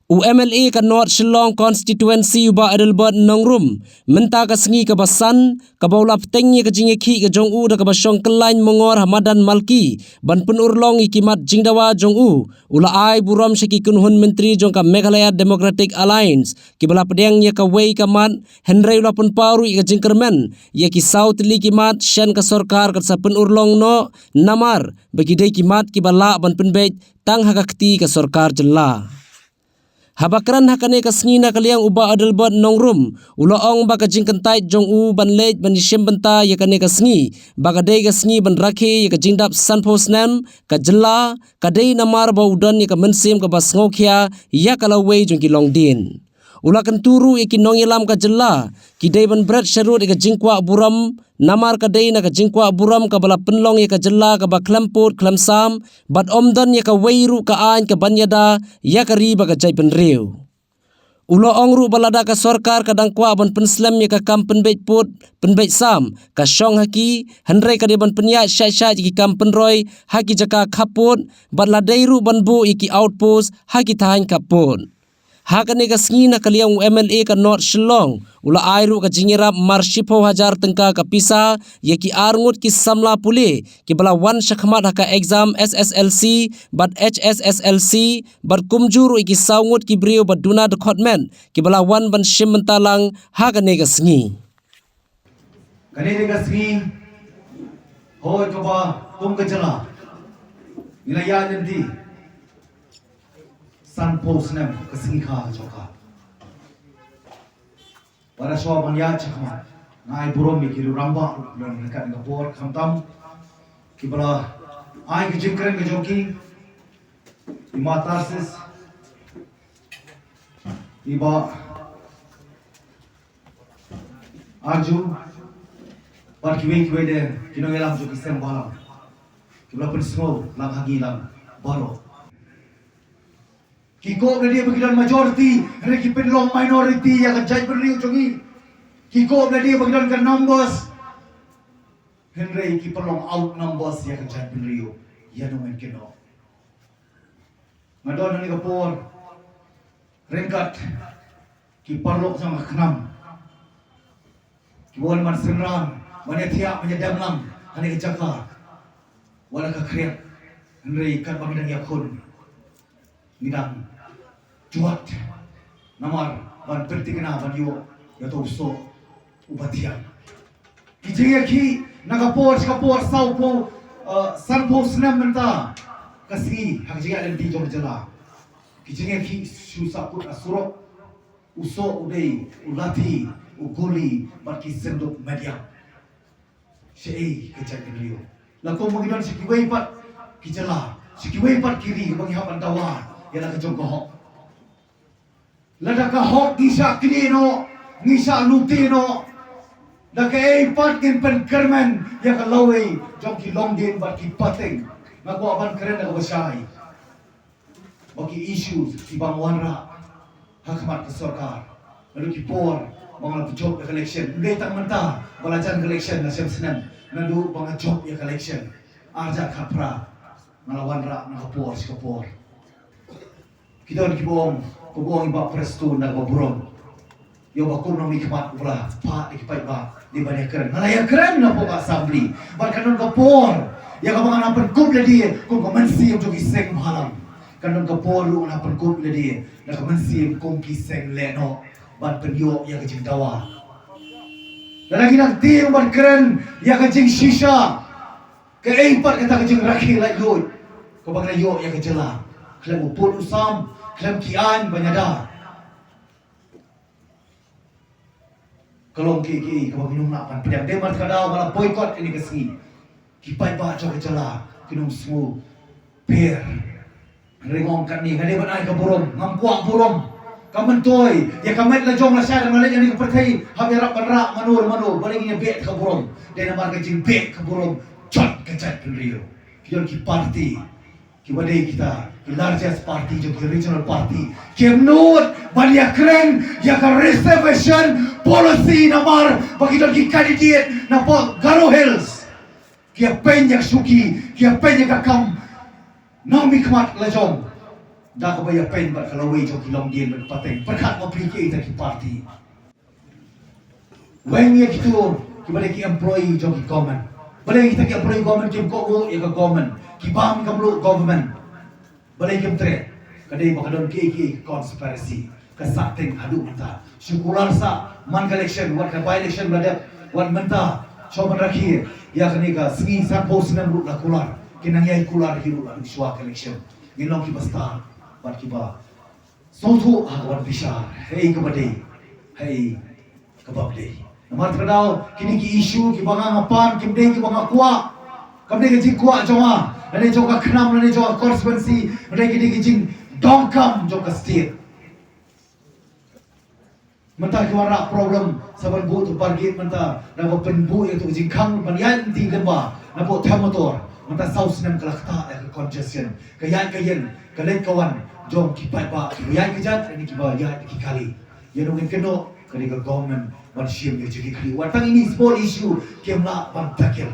UMLA ka North Shillong constituency uba Adelbert Nongrum menta ka sengi ka basan ka baula petengnya ka jingi ki ka jong u da ka basong kelain mongor Hamadan Malki ban penurlong ikimat jingdawa jong u ula ai buram syaki kunhun menteri jong ka Meghalaya Democratic Alliance ki bala pedengnya ka wei ka mat Henry ula pun paru ka jingkermen ya ki South li kimat shen ka sorkar ka sa penurlong no namar bagi dei kimat ki bala ban penbej tang hakakti ka sorkar jela. Habakran hakane ka sngina kaliang uba Adelbert Nongrum ulaong baka jingkentai jong u ban lej ban disem benta ya kane ka sngi baka dei ka sngi ban rakhe ya ka jingdap sanpos nam ka jela ka dei namar ba udan ya ka mensim ka bas ngokhia ya kala wei jong ki longdin ula kan turu iki nongilam ka jela ki dei ban bret sharut ka jingkwa buram namar ka dei na ka jingkwa buram ka bala penlong ya ka jela ka ba klemput klemsam bat omdan ya ka weiru ka ain ka banyada ya ka riba ka jai penriu ulo ongru balada ka sorkar ka dangkwa ban penslam ya ka kam penbej put penbej sam ka syong haki handrai ka de ban penya syai-syai ki kam penroy haki jaka khaput bat ladairu ban bu iki outpost haki tahan kaput hakane ka sngina kaliang UMLA ka North Shillong ula airu ka jingirap marshipo hajar tengka ka pisa yaki arngut ki samla pule ki bala wan shakhmat haka exam SSLC bat HSSLC bat kumjuru iki saungut ki brio bat duna department ki bala wan ban shim mentalang hakane ka sngi kane ka sngi hoy ka ba kum ka jala nilaya nanti sanpos nem kesengi kha joka para swa bangya chakma ngai burom mi kiru ramba lon dekat dengan por khamtam kibala ai ke jingkren ke joki imatarsis iba arju par kiwe de kino elam joki sem balam kibala pensmo lang hagi lang baro Kiko na dia bagian majority, reki penlong minority yang kajai beriu jongi. Kiko na dia bagian kan numbers, Henry ki penlong out numbers yang kajai beriu. Ya no men keno. Ngadon ni kapor, rengkat ki parlok sama kenam. Ki bon man senram, man tiap menyedam lam, ani kejaka. Wala ka kriat, Henry kan bagian yakun. Nidang cuat namar ban pertikna ban yo ya to so ubatian kijinga ki nakapor saupo sanpo snam menta kasi hakjiga den di jom jela kijinga ki susa put asuro uso udei ulati ugoli barki sendok media sei kecak beliau lako mengidan sikiwei pat kijela sikiwei pat kiri bagi hapan tawar yana kejong kohok lada kahok ngisa kinino ngisa lutino laka eipat kin pen kermen ya kalawai jong ki longdin bat ki pateng ngaku aban keren na basai bagi issues ki bangwanra hakmat ke sorkar lalu ki por bangla job ya collection ulai tak menta balajan collection na sem nandu bang job ya collection arja kapra ngalawan ra na por si kapor kita ni kibong kubong iba presto na baburom yo bakum na mikmat ula pa ikipai ba di banya keren nalaya keren na po assembly bar kanon kapor ya ka mga napan kup na di kung kamansi yung iseng mahalang kanon kapor yung napan kup na di na kamansi kung kiseng leno bar penyo ya kajing dawa lalagi nagti yung bar keren ya kajing shisha ka eipat kata kajing rakhi like good kabag na yo ya kajela klem upun usam klem kian banyada kalong ki kabag minum napan pedang demar kadao malah boycott ini kesini kipai ba cho kecela kinum smu per rengong kan ni ngade ban ai ka burom ngam kuang burom kamentoy ya kamet la jong la sya dan malay ni kepertai habirap panra manur baling ni bet ka burom dan amar ka jing bet ka burom chat kecat penrio kion ki party kibadai kita the largest party jo regional party kemnut banyak keren ya ka reservation policy namar bagi dagi candidate na po Garo Hills kia penya suki kia penya ka kam na mikmat la jom dah kebaya pen ber kalau wei joki long dia berpateng perkat mau pergi kita ki parti weng ye gitu kita ki employee joki government boleh kita ki employee government kim ko ya ke government ki bam kamlu government boleh kim tre kadai bakadon ki conspiracy kesateng adu mata syukuran sa man election wat ka by election ladap wat menta coba rakhir ya kani ka sengi san po sinan ru la kular kinang yai kular hiru la suak election ngilong ki basta wat ki ba sotu wat bishar hei kabade hei kababde namar tradao kini ki issue ki banga ngapan ki dei ki banga kuat kabde ki kuat jawa ane joka khnam ane joka constituency ane ki jing dongkam joka state mentah kiwara problem saban bu tu pargit mentah nabo penbu itu jingkang panyan ti lemba nabo thamotor mentah saus nam kalakta ke congestion kayan kalen kawan jom kipai ba yan kejat ini kiba ya ki kali ya nungin keno kali ke government man shim ye jadi kali watang ini small issue kemla bang takil